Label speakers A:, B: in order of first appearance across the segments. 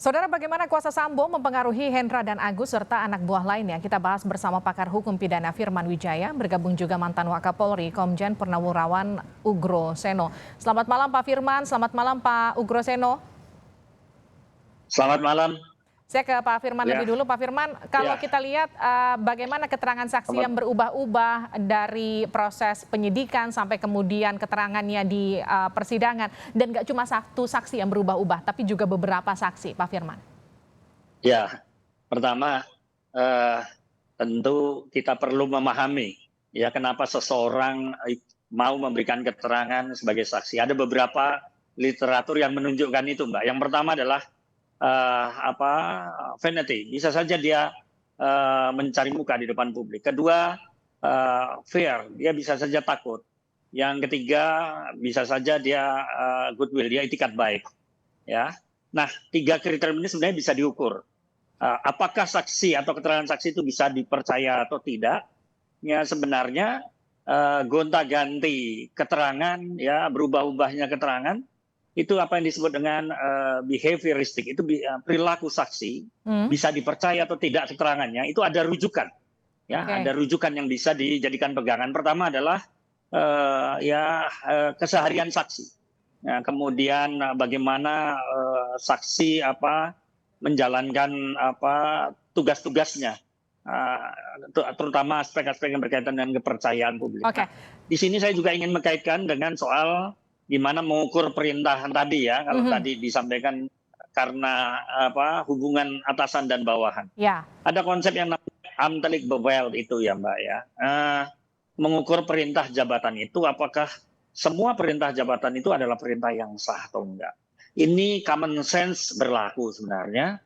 A: Saudara, bagaimana kuasa Sambo mempengaruhi Hendra dan Agus serta anak buah lainnya? Kita bahas bersama pakar hukum pidana Firman Wijaya, bergabung juga mantan Wakapolri, Komjen Purnawirawan Ugro Seno. Selamat malam Pak Firman, selamat malam Pak Ugro Seno.
B: Selamat malam.
A: Saya ke Pak Firman
B: Ya.
A: lebih dulu. Pak Firman, kalau
B: Ya.
A: kita lihat bagaimana keterangan saksi yang berubah-ubah dari proses penyidikan sampai kemudian keterangannya di persidangan. Dan nggak cuma satu saksi yang berubah-ubah, tapi juga beberapa saksi, Pak Firman.
B: Ya, pertama tentu kita perlu memahami ya kenapa seseorang mau memberikan keterangan sebagai saksi. Ada beberapa literatur yang menunjukkan itu, Mbak. Yang pertama adalah vanity, bisa saja dia mencari muka di depan publik. Kedua, fear, dia bisa saja takut. Yang ketiga, bisa saja dia goodwill, dia itikat baik. Ya, nah 3 kriteria ini sebenarnya bisa diukur. Apakah saksi atau keterangan saksi itu bisa dipercaya atau tidak? Ya sebenarnya gonta-ganti keterangan, ya berubah-ubahnya keterangan. Itu apa yang disebut dengan behavioristik, itu perilaku saksi bisa dipercaya atau tidak keterangannya, itu ada rujukan, ya ada rujukan yang bisa dijadikan pegangan. Pertama adalah keseharian saksi, ya, kemudian bagaimana saksi menjalankan tugas-tugasnya, terutama aspek-aspek yang berkaitan dengan kepercayaan publik. Nah, di sini saya juga ingin mengkaitkan dengan soal gimana mengukur perintah tadi ya, kalau tadi disampaikan karena hubungan atasan dan bawahan. Ya. Ada konsep yang namanya Amtelik Bevel itu ya Mbak ya. Mengukur perintah jabatan itu apakah semua perintah jabatan itu adalah perintah yang sah atau enggak. Ini common sense berlaku sebenarnya.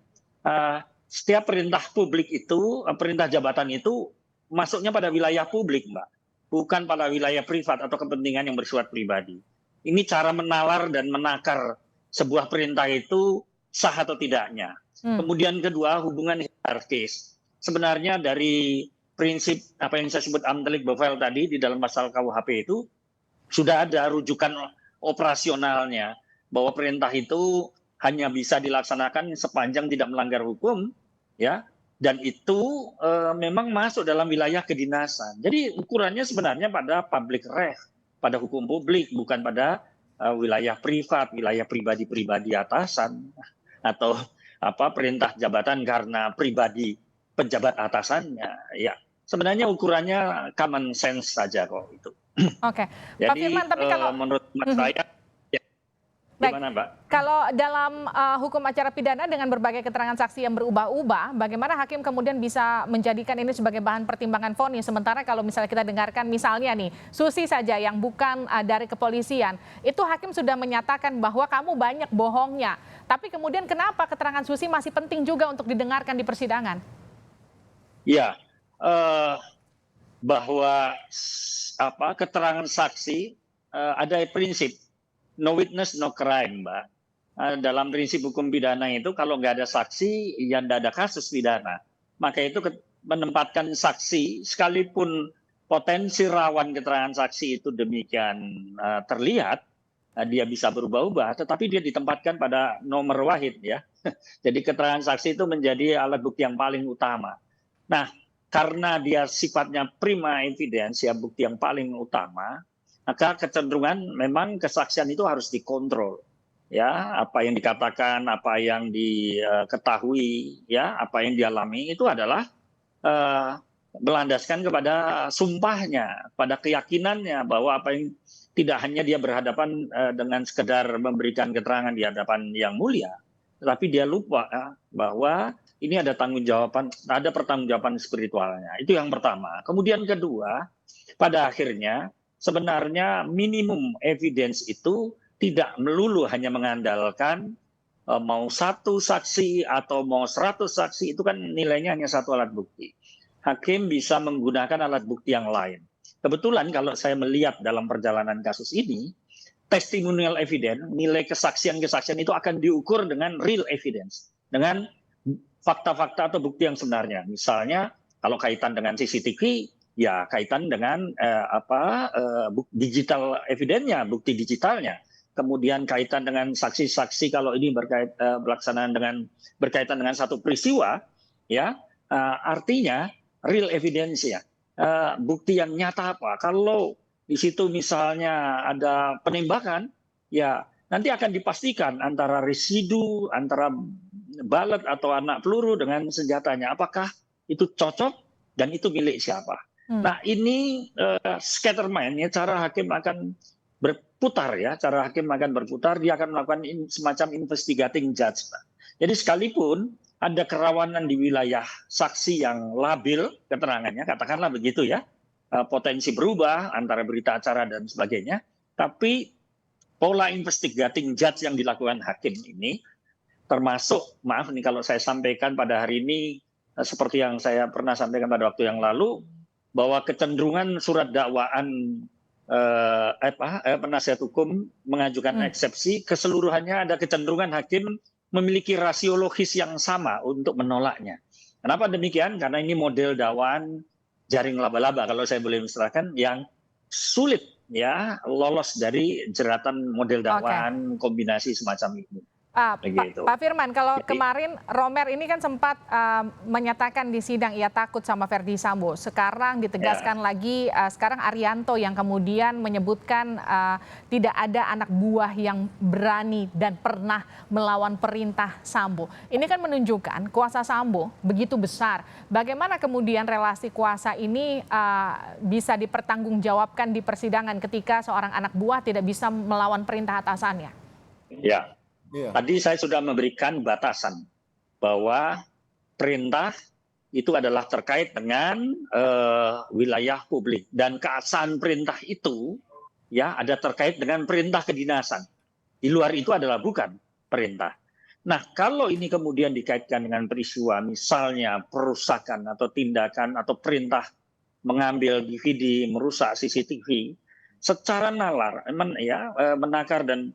B: Setiap perintah publik itu, perintah jabatan itu masuknya pada wilayah publik Mbak. Bukan pada wilayah privat atau kepentingan yang bersifat pribadi. Ini cara menalar dan menakar sebuah perintah itu sah atau tidaknya. Kemudian kedua, hubungan hierarkis. Sebenarnya dari prinsip apa yang saya sebut Amtelik Bevel tadi di dalam pasal KUHP itu sudah ada rujukan operasionalnya bahwa perintah itu hanya bisa dilaksanakan sepanjang tidak melanggar hukum, ya. Dan itu memang masuk dalam wilayah kedinasan. Jadi ukurannya sebenarnya pada public ref, pada hukum publik, bukan pada wilayah privat, wilayah pribadi-pribadi atasan atau perintah jabatan karena pribadi pejabat atasannya. Ya, sebenarnya ukurannya common sense saja kok itu.
A: Oke,
B: jadi,
A: Pak Firman, tapi kalau
B: menurut saya, gimana Mbak?
A: Kalau dalam hukum acara pidana dengan berbagai keterangan saksi yang berubah-ubah, bagaimana hakim kemudian bisa menjadikan ini sebagai bahan pertimbangan vonis? Sementara kalau misalnya kita dengarkan misalnya nih, Susi saja yang bukan dari kepolisian, itu hakim sudah menyatakan bahwa kamu banyak bohongnya. Tapi kemudian kenapa keterangan Susi masih penting juga untuk didengarkan di persidangan?
B: Ya, bahwa keterangan saksi ada prinsip no witness no crime, Mbak. Dalam prinsip hukum pidana itu kalau nggak ada saksi, ya nggak ada kasus pidana. Maka itu menempatkan saksi, sekalipun potensi rawan keterangan saksi itu demikian terlihat, dia bisa berubah-ubah, tetapi dia ditempatkan pada nomor wahid ya. Jadi keterangan saksi itu menjadi alat bukti yang paling utama. Nah, karena dia sifatnya prima evidence, ya bukti yang paling utama, maka kecenderungan memang kesaksian itu harus dikontrol, ya apa yang dikatakan, apa yang diketahui, ya apa yang dialami itu adalah berlandaskan kepada sumpahnya, pada keyakinannya bahwa apa yang tidak hanya dia berhadapan dengan sekedar memberikan keterangan di hadapan yang mulia, tetapi dia lupa bahwa ini ada ada pertanggungjawaban spiritualnya. Itu yang pertama. Kemudian kedua, pada akhirnya sebenarnya minimum evidence itu tidak melulu hanya mengandalkan mau satu saksi atau mau 100 saksi, itu kan nilainya hanya satu alat bukti. Hakim bisa menggunakan alat bukti yang lain. Kebetulan kalau saya melihat dalam perjalanan kasus ini, testimonial evidence, nilai kesaksian-kesaksian itu akan diukur dengan real evidence, dengan fakta-fakta atau bukti yang sebenarnya. Misalnya kalau kaitan dengan CCTV, ya kaitan dengan digital evidence-nya, bukti digitalnya. kemudian kaitan dengan saksi-saksi kalau ini berkaitan dengan satu peristiwa, ya artinya real evidence ya, bukti yang nyata apa. Kalau di situ misalnya ada penembakan, ya nanti akan dipastikan antara residu, antara balet atau anak peluru dengan senjatanya, apakah itu cocok dan itu milik siapa. Nah ini scattermind ya, cara hakim akan berputar ya, dia akan melakukan semacam investigating judge. Jadi sekalipun ada kerawanan di wilayah saksi yang labil keterangannya, katakanlah begitu ya, potensi berubah antara berita acara dan sebagainya, tapi pola investigating judge yang dilakukan hakim ini, termasuk, maaf nih kalau saya sampaikan pada hari ini, seperti yang saya pernah sampaikan pada waktu yang lalu, bahwa kecenderungan surat dakwaan penasihat hukum mengajukan eksepsi, keseluruhannya ada kecenderungan hakim memiliki rasiologis yang sama untuk menolaknya. Kenapa demikian? Karena ini model dakwaan jaring laba-laba, kalau saya boleh mengistilahkan, yang sulit ya lolos dari jeratan model dakwaan kombinasi semacam ini.
A: Pak Firman, kalau kemarin Romer ini kan sempat menyatakan di sidang ia takut sama Verdi Sambo. Sekarang ditegaskan lagi, sekarang Arianto yang kemudian menyebutkan tidak ada anak buah yang berani dan pernah melawan perintah Sambo. Ini kan menunjukkan kuasa Sambo begitu besar. Bagaimana kemudian relasi kuasa ini bisa dipertanggungjawabkan di persidangan ketika seorang anak buah tidak bisa melawan perintah atasannya?
B: Ya. Tadi saya sudah memberikan batasan bahwa perintah itu adalah terkait dengan wilayah publik, dan keabsahan perintah itu ya ada terkait dengan perintah kedinasan. Di luar itu adalah bukan perintah. Nah, kalau ini kemudian dikaitkan dengan peristiwa misalnya perusakan atau tindakan atau perintah mengambil DVD, merusak CCTV secara nalar, menakar dan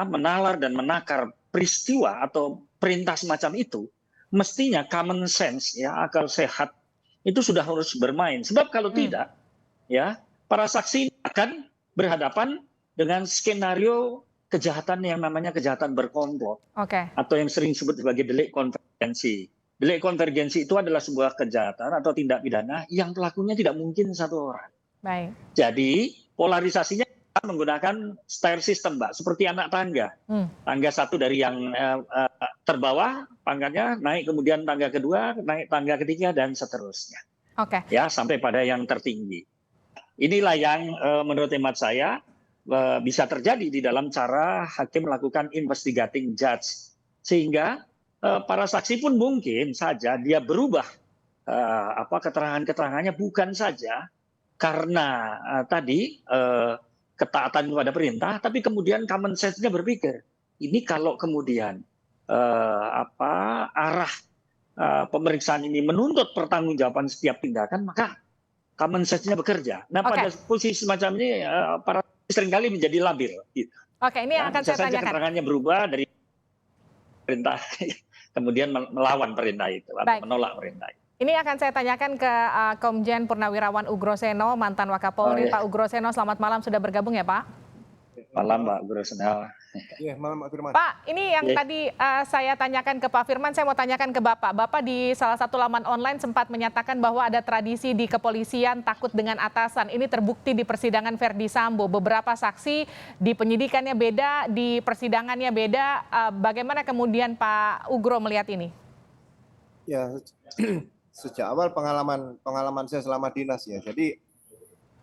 B: menalar dan menakar peristiwa atau perintah semacam itu, mestinya common sense ya, akal sehat itu sudah harus bermain. Sebab kalau tidak, ya para saksi akan berhadapan dengan skenario kejahatan yang namanya kejahatan berkomplot, atau yang sering disebut sebagai delik konvergensi. Delik konvergensi itu adalah sebuah kejahatan atau tindak pidana yang pelakunya tidak mungkin satu orang.
A: Baik.
B: Jadi polarisasinya menggunakan stair system, Mbak, seperti anak tangga. Tangga satu dari yang terbawah pangkatnya naik, kemudian tangga kedua, naik tangga ketiga, dan seterusnya. Ya, sampai pada yang tertinggi. Inilah yang menurut hemat saya bisa terjadi di dalam cara hakim melakukan investigating judge, sehingga para saksi pun mungkin saja dia berubah keterangan-keterangannya bukan saja karena tadi ketaatan kepada perintah, tapi kemudian common sense-nya berpikir, ini kalau kemudian arah pemeriksaan ini menuntut pertanggungjawaban setiap tindakan, maka common sense-nya bekerja. Nah, pada posisi semacam ini para seringkali menjadi labil. Gitu.
A: Ini yang akan saya tanyakan.
B: Keterangannya berubah dari perintah, kemudian melawan perintah itu atau menolak perintah itu.
A: Ini akan saya tanyakan ke Komjen Purnawirawan Ugroseno, mantan Wakapolri. Pak Ugroseno, selamat malam, sudah bergabung ya Pak?
B: Malam Pak Ugroseno.
C: Iya, malam Pak Firman.
A: Pak, ini yang tadi saya tanyakan ke Pak Firman, saya mau tanyakan ke Bapak. Bapak di salah satu laman online sempat menyatakan bahwa ada tradisi di kepolisian takut dengan atasan. Ini terbukti di persidangan Verdi Sambo. Beberapa saksi di penyidikannya beda, di persidangannya beda. Bagaimana kemudian Pak Ugro melihat ini?
C: Ya, sejak awal pengalaman saya selama dinas ya. Jadi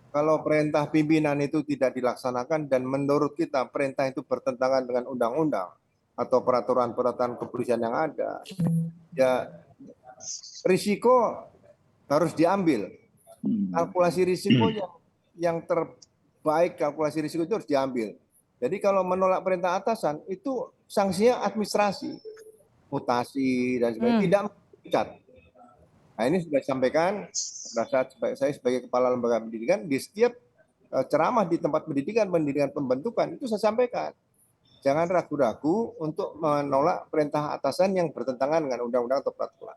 C: kalau perintah pimpinan itu tidak dilaksanakan dan menurut kita perintah itu bertentangan dengan undang-undang atau peraturan-peraturan kepolisian yang ada, ya risiko harus diambil. Kalkulasi risiko yang terbaik, kalkulasi risiko itu harus diambil. Jadi kalau menolak perintah atasan itu sanksinya administrasi, mutasi dan sebagainya, tidak mengikat. Nah, ini sudah disampaikan, saya sebagai kepala lembaga pendidikan, di setiap ceramah di tempat pendidikan pembentukan, itu saya sampaikan. Jangan ragu-ragu untuk menolak perintah atasan yang bertentangan dengan undang-undang atau peraturan.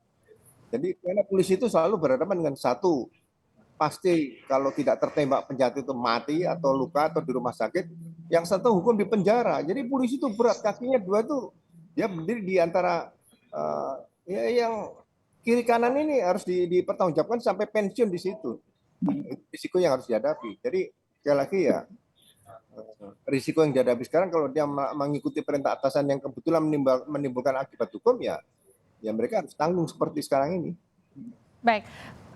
C: Jadi karena polisi itu selalu berhadapan dengan satu, pasti kalau tidak tertembak penjahat itu mati atau luka atau di rumah sakit, yang satu hukum di penjara. Jadi polisi itu berat, kakinya dua tuh dia berdiri di antara ya yang kiri kanan ini harus dipertanggungjawabkan sampai pensiun di situ. Itu risiko yang harus dihadapi. Jadi sekali lagi ya, risiko yang dihadapi sekarang kalau dia mengikuti perintah atasan yang kebetulan menimbulkan akibat hukum, ya mereka harus tanggung seperti sekarang ini.
A: Baik,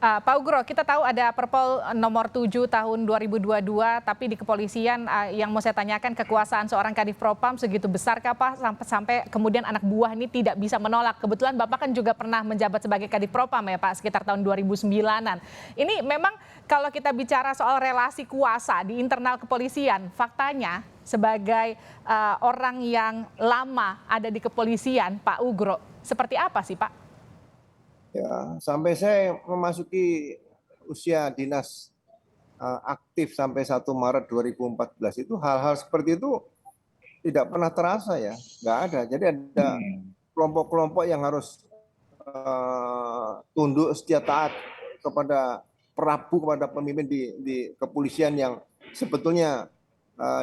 A: Pak Ugro, kita tahu ada Perpol nomor 7 tahun 2022, tapi di kepolisian yang mau saya tanyakan, kekuasaan seorang Kadif Propam segitu besarkah Pak sampai kemudian anak buah ini tidak bisa menolak? Kebetulan Bapak kan juga pernah menjabat sebagai Kadif Propam ya Pak, sekitar tahun 2009-an. Ini memang kalau kita bicara soal relasi kuasa di internal kepolisian, faktanya sebagai orang yang lama ada di kepolisian, Pak Ugro, seperti apa sih Pak?
C: Ya, sampai saya memasuki usia dinas aktif sampai 1 Maret 2014 itu hal-hal seperti itu tidak pernah terasa ya, nggak ada. Jadi ada kelompok-kelompok yang harus tunduk setia taat kepada Prabu, kepada pemimpin di kepolisian yang sebetulnya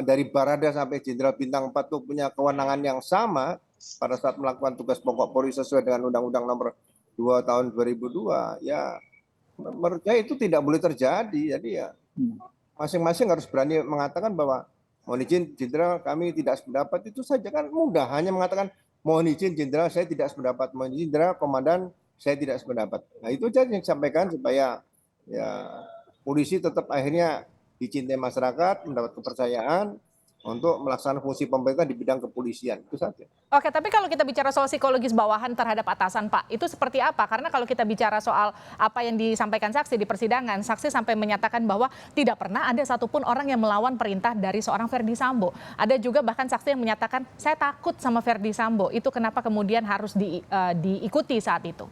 C: dari Barada sampai Jenderal Bintang 4 itu punya kewenangan yang sama pada saat melakukan tugas pokok Polri sesuai dengan Undang-Undang Nomor 2 tahun 2002. Ya menurut saya itu tidak boleh terjadi. Jadi ya masing-masing harus berani mengatakan bahwa mohon izin Jenderal kami tidak sependapat, itu saja kan mudah, hanya mengatakan mohon izin Jenderal saya tidak sependapat, mohon izin Jenderal Komandan saya tidak sependapat. Nah itu saja yang disampaikan supaya ya polisi tetap akhirnya dicintai masyarakat, mendapat kepercayaan untuk melaksanakan fungsi pemerintah di bidang kepolisian, itu saja.
A: Oke, tapi kalau kita bicara soal psikologis bawahan terhadap atasan Pak, itu seperti apa? Karena kalau kita bicara soal apa yang disampaikan saksi di persidangan, saksi sampai menyatakan bahwa tidak pernah ada satupun orang yang melawan perintah dari seorang Ferdy Sambo. Ada juga bahkan saksi yang menyatakan, saya takut sama Ferdy Sambo, itu kenapa kemudian harus diikuti saat itu?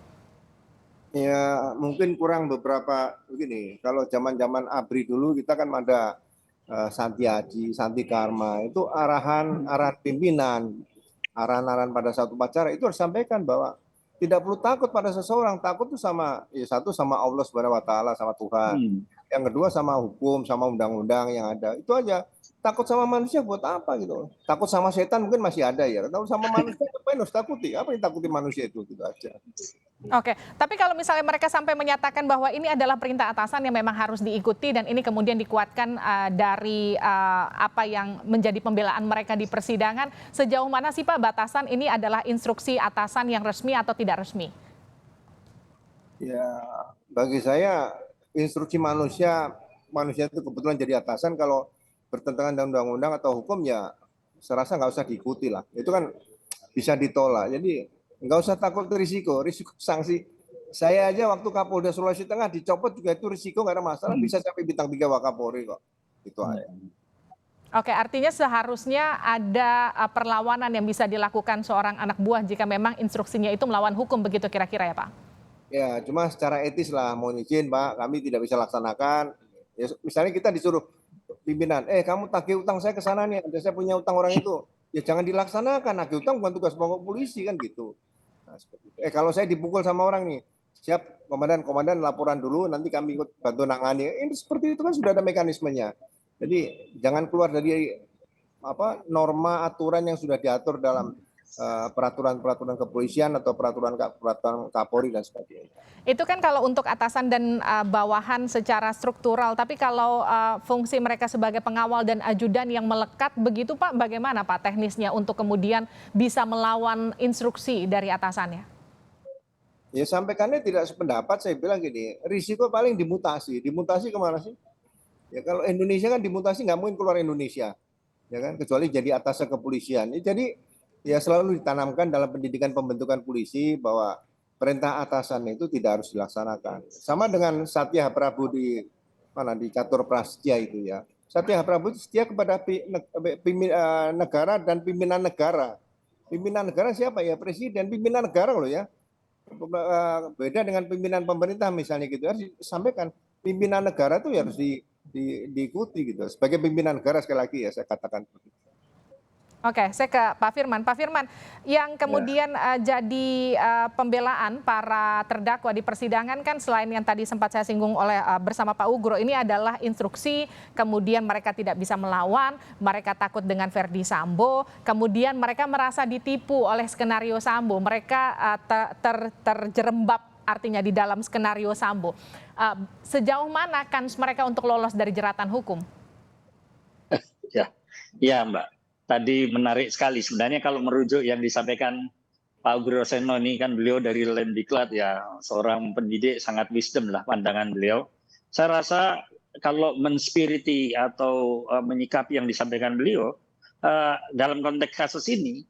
C: Ya mungkin kurang beberapa begini, kalau zaman-zaman ABRI dulu kita kan ada Santi Haji, Santi Karma, itu arahan pimpinan, arahan pada satu upacara itu harus sampaikan bahwa tidak perlu takut pada seseorang, takut itu sama ya satu sama Allah Subhanahu wa taala, sama Tuhan. Yang kedua sama hukum, sama undang-undang yang ada. Itu aja. Takut sama manusia buat apa gitu. Takut sama setan mungkin masih ada ya. Takut sama manusia apa yang harus takuti? Apa yang takuti manusia itu gitu aja.
A: Oke, tapi kalau misalnya mereka sampai menyatakan bahwa ini adalah perintah atasan yang memang harus diikuti dan ini kemudian dikuatkan dari apa yang menjadi pembelaan mereka di persidangan, sejauh mana sih Pak batasan ini adalah instruksi atasan yang resmi atau tidak resmi?
C: Ya, bagi saya instruksi manusia itu kebetulan jadi atasan kalau bertentangan dengan undang-undang atau hukum ya saya rasa nggak usah diikuti lah. Itu kan bisa ditolak. Jadi nggak usah takut risiko sanksi. Saya aja waktu Kapolda Sulawesi Tengah dicopot juga itu risiko, nggak ada masalah, bisa sampai bintang 3 Wakapolri kok. Itu aja.
A: Oke, artinya seharusnya ada perlawanan yang bisa dilakukan seorang anak buah jika memang instruksinya itu melawan hukum, begitu kira-kira ya Pak?
C: Ya, cuma secara etis lah, mohon izin Pak, kami tidak bisa laksanakan. Ya, misalnya kita disuruh pimpinan, kamu tagih utang saya ke sana nih, ada saya punya utang orang itu. Ya jangan dilaksanakan, nagih utang bukan tugas pokok polisi kan gitu. Nah, seperti itu. Kalau saya dipukul sama orang nih, siap komandan laporan dulu, nanti kami ikut bantu nangani. Ini seperti itu kan sudah ada mekanismenya. Jadi jangan keluar dari norma aturan yang sudah diatur dalam peraturan kepolisian atau peraturan Kapolri dan sebagainya.
A: Itu kan kalau untuk atasan dan bawahan secara struktural, tapi kalau fungsi mereka sebagai pengawal dan ajudan yang melekat begitu Pak, bagaimana Pak teknisnya untuk kemudian bisa melawan instruksi dari atasannya?
C: Ya sampaikannya tidak sependapat, saya bilang gini, risiko paling dimutasi kemana sih? Ya kalau Indonesia kan dimutasi nggak mungkin keluar Indonesia, ya kan, kecuali jadi atasan kepolisian. Jadi ya selalu ditanamkan dalam pendidikan pembentukan polisi bahwa perintah atasan itu tidak harus dilaksanakan. Sama dengan Satya Prabu di Catur Prasetya itu ya. Satya Prabu itu setia kepada negara dan pimpinan negara. Pimpinan negara siapa ya? Presiden, pimpinan negara loh ya. Beda dengan pimpinan pemerintah misalnya gitu. Harus disampaikan pimpinan negara itu harus diikuti gitu. Sebagai pimpinan negara sekali lagi ya saya katakan begitu.
A: Oke, saya ke Pak Firman. Pak Firman, yang kemudian jadi pembelaan para terdakwa di persidangan kan selain yang tadi sempat saya singgung oleh bersama Pak Ugro, ini adalah instruksi, kemudian mereka tidak bisa melawan, mereka takut dengan Verdi Sambo, kemudian mereka merasa ditipu oleh skenario Sambo, mereka terjerembab artinya di dalam skenario Sambo. Sejauh mana kans mereka untuk lolos dari jeratan hukum?
B: Ya, Mbak. Tadi menarik sekali. Sebenarnya kalau merujuk yang disampaikan Pak Ugro Seno ini kan beliau dari Lendiklat ya, seorang pendidik sangat wisdom lah pandangan beliau. Saya rasa kalau menspiriti atau menyikapi yang disampaikan beliau dalam konteks kasus ini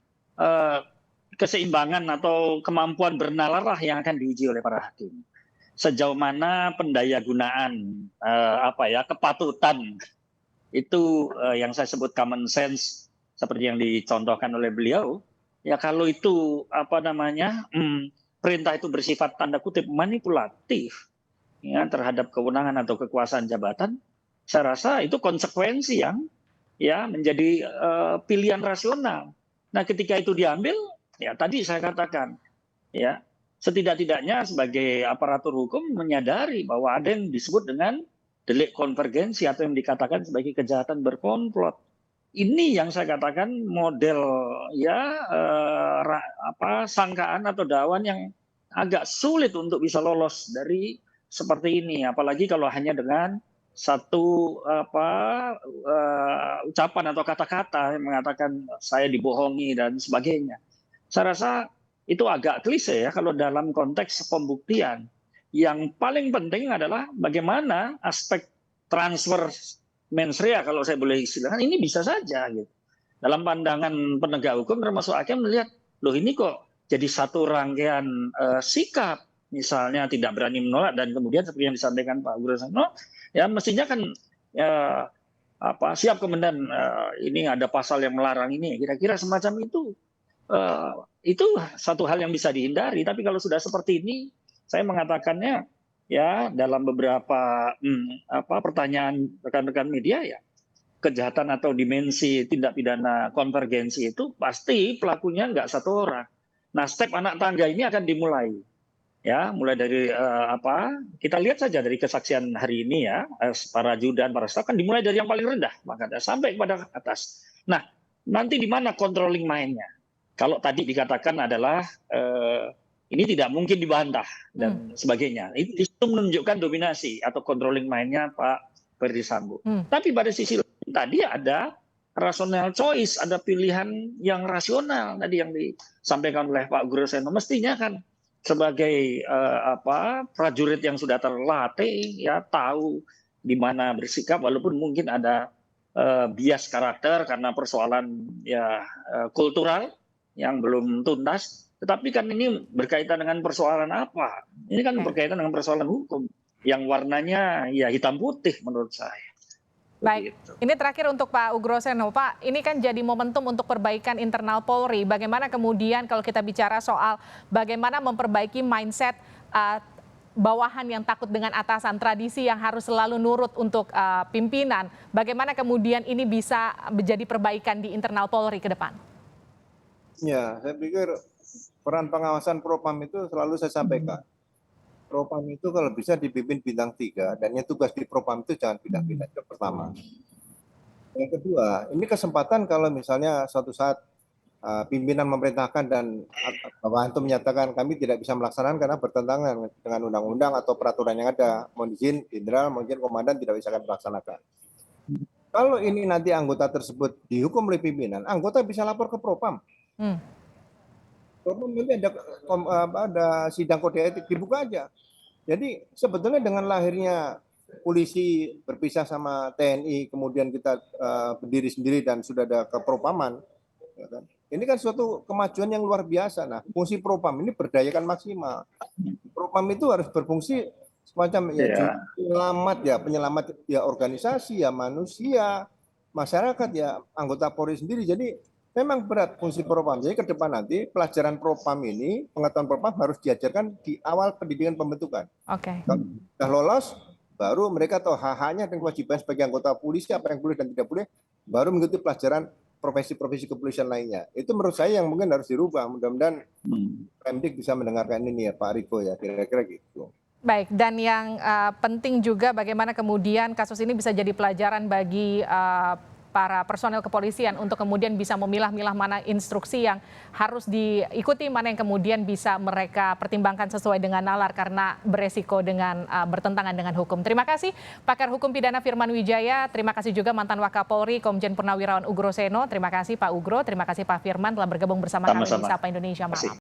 B: keseimbangan atau kemampuan bernalar lah yang akan diuji oleh para hakim. Sejauh mana pendayagunaan kepatutan itu yang saya sebut common sense seperti yang dicontohkan oleh beliau, ya kalau itu perintah itu bersifat tanda kutip manipulatif ya terhadap kewenangan atau kekuasaan jabatan, saya rasa itu konsekuensi yang ya menjadi pilihan rasional. Nah, ketika itu diambil, ya tadi saya katakan, ya setidak-tidaknya sebagai aparatur hukum menyadari bahwa ada yang disebut dengan delik konvergensi atau yang dikatakan sebagai kejahatan berkomplot. Ini yang saya katakan model sangkaan atau dakwaan yang agak sulit untuk bisa lolos dari seperti ini, apalagi kalau hanya dengan satu ucapan atau kata-kata yang mengatakan saya dibohongi dan sebagainya. Saya rasa itu agak klise ya kalau dalam konteks pembuktian. Yang paling penting adalah bagaimana aspek transfer mens rea kalau saya boleh istilahkan ini bisa saja gitu. Dalam pandangan penegak hukum termasuk hakim melihat, loh ini kok jadi satu rangkaian sikap, misalnya tidak berani menolak dan kemudian seperti yang disampaikan Pak Ugro Seno, ya mestinya kan siap kemudian ini ada pasal yang melarang ini, kira-kira semacam itu satu hal yang bisa dihindari. Tapi kalau sudah seperti ini, saya mengatakannya ya dalam beberapa pertanyaan rekan-rekan media ya kejahatan atau dimensi tindak pidana konvergensi itu pasti pelakunya nggak satu orang. Nah, step anak tangga ini akan dimulai ya, mulai dari kita lihat saja dari kesaksian hari ini ya, para ajudan, para staf kan dimulai dari yang paling rendah maka sampai kepada atas. Nah, nanti di mana controlling mind-nya? Kalau tadi dikatakan adalah ini tidak mungkin dibantah dan sebagainya. Itu menunjukkan dominasi atau controlling mind-nya Pak Verdi Sambo. Tapi pada sisi lain tadi ada rational choice, ada pilihan yang rasional tadi yang disampaikan oleh Pak Ugro Seno. Mestinya kan sebagai prajurit yang sudah terlatih ya tahu di mana bersikap walaupun mungkin ada bias karakter karena persoalan ya kultural yang belum tuntas. Tetapi kan ini berkaitan dengan persoalan apa? Ini kan berkaitan dengan persoalan hukum yang warnanya ya hitam putih menurut saya.
A: Baik, ini terakhir untuk Pak Ugro Seno. Pak, ini kan jadi momentum untuk perbaikan internal Polri. Bagaimana kemudian kalau kita bicara soal bagaimana memperbaiki mindset bawahan yang takut dengan atasan, tradisi yang harus selalu nurut untuk pimpinan. Bagaimana kemudian ini bisa menjadi perbaikan di internal Polri ke depan?
C: Ya, saya pikir peran pengawasan Propam itu selalu saya sampaikan. Propam itu kalau bisa dipimpin bintang 3 dan yang tugas di Propam itu jangan pindah-pindah. Itu pertama. Yang kedua, ini kesempatan kalau misalnya suatu saat pimpinan memerintahkan dan bawahan itu menyatakan kami tidak bisa melaksanakan karena bertentangan dengan undang-undang atau peraturan yang ada. Mohon izin, jenderal, mungkin komandan tidak bisa kami laksanakan. Kalau ini nanti anggota tersebut dihukum oleh pimpinan, anggota bisa lapor ke Propam. Propam nanti ada sidang kode etik, dibuka aja. Jadi sebetulnya dengan lahirnya polisi berpisah sama TNI, kemudian kita berdiri sendiri dan sudah ada kepropaman, ya kan? Ini kan suatu kemajuan yang luar biasa. Nah, fungsi Propam ini berdayakan maksimal. Propam itu harus berfungsi semacam penyelamat ya organisasi, ya manusia, masyarakat, ya anggota Polri sendiri. Jadi memang berat fungsi Propam. Jadi ke depan nanti pelajaran Propam ini, pengetahuan Propam harus diajarkan di awal pendidikan pembentukan.
A: Oke.
C: Kalau sudah lolos, baru mereka tahu hak-haknya dan kewajiban sebagai anggota polisi, apa yang boleh dan tidak boleh, baru mengikuti pelajaran profesi-profesi kepolisian lainnya. Itu menurut saya yang mungkin harus dirubah. Mudah-mudahan Pemdik bisa mendengarkan ini ya Pak Riko ya, kira-kira gitu.
A: Baik, dan yang penting juga bagaimana kemudian kasus ini bisa jadi pelajaran bagi para personel kepolisian untuk kemudian bisa memilah-milah mana instruksi yang harus diikuti, mana yang kemudian bisa mereka pertimbangkan sesuai dengan nalar karena beresiko dengan bertentangan dengan hukum. Terima kasih pakar hukum pidana Firman Wijaya, terima kasih juga mantan Wakapolri Komjen Purnawirawan Ugro Seno, terima kasih Pak Ugro, terima kasih Pak Firman telah bergabung bersama kami di Sapa Indonesia Malam.